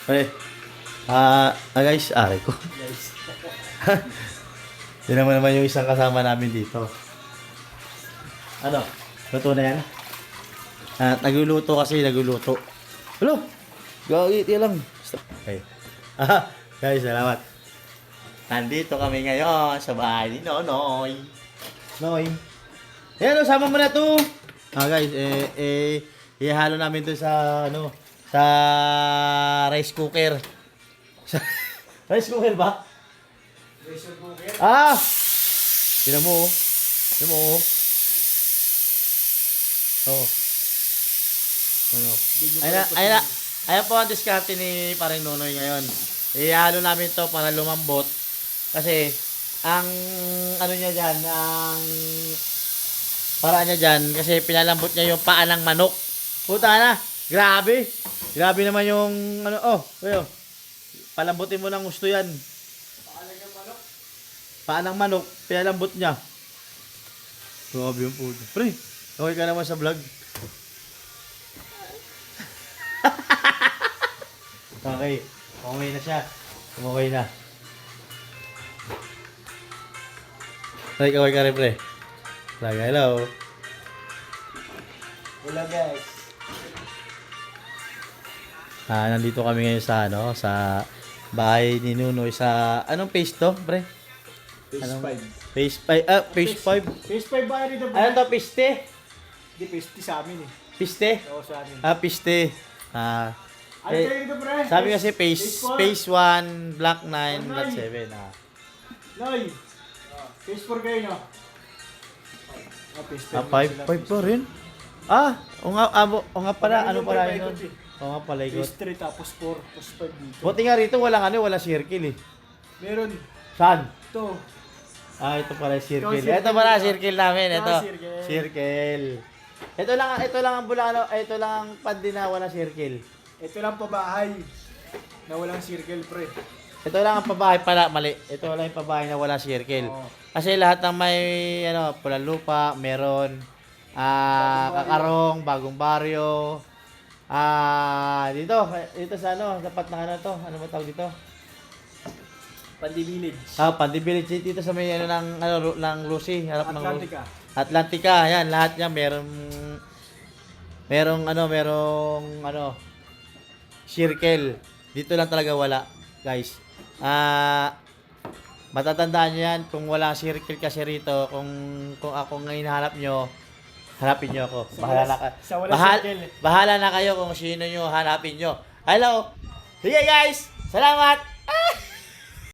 Okay. Guys, aray ko. Yun naman yung isang kasama namin dito. Ano? Luto na yan? Nagluluto kasi, nagluluto. Hello? Gagit yan lang. Okay. Guys, salamat. Nandito kami ngayon sa bahay ni Nonoy. Noy. Ayan, sama mo na to. Guys, ihalo namin to sa, sa rice cooker. Rice cooker ba? Rice cooker? Tignan mo, oh. Tignan mo, oh. Oh. Ano? Ayan po ang diskarte ni Paring Nonoy ngayon. Ihalo namin to para lumambot. Kasi, ang ano niya dyan, ang paraan niya dyan, kasi pinalambot niya yung paa ng manok. Puta na, grabe. Grabe naman yung, ayo. Palambutin mo ng gusto yan. Paa ng manok, pinalambot niya. Grabe yung puto. Pre, okay ka naman sa vlog. Okay, okay na siya. Okay na. Okay ka rin, pre. Hello. Hello guys. Nandito kami ngayon sa sa bahay ni Nunoy sa anong phase to, pre? Phase 5. Phase 5. Phase 5. Phase 5 ba rin ito? Ano to, piste? Hindi, phase 10 sa amin eh. Piste? Oo, sa amin. Piste. Ano kayo dito, pre? Sabi kasi phase 1, block 9, block 7. Noy! Phase 4 kayo, no? Phase 5 pa rin? O nga pala, ano pala yun? O nga pala, ikot. Phase 3 tapos 4, tapos 5 dito. Buti nga rito, walang circle eh. Meron. Saan? Ito. Ito pala circle. Ito, circle Ito pala dito. circle namin. Ito. Circle. Circle. Ito lang ang bulano. Ito lang ang pandi na wala circle. Ito lang pabahay na walang circle, pre. Ito lang ang pabahay pala. Mali. Ito lang yung pabahay na wala circle. Oo. Kasi lahat ng may pulang lupa, meron kakarong, bagong baryo. Dito sa tapat ng to. Ano ba tawag dito? Pandi Village. Pandi Village dito sa may ng Lucy, harap ng Atlantica. Atlantica, yan, lahat niya merong circle. Dito lang talaga wala, guys. Matatandaan niyo yan kung wala circle kasi rito, kung ako ngayon hinahanap niyo, hanapin niyo ako. Bahala na kayo kung sino niyo hanapin niyo. Hello. Sige guys, salamat.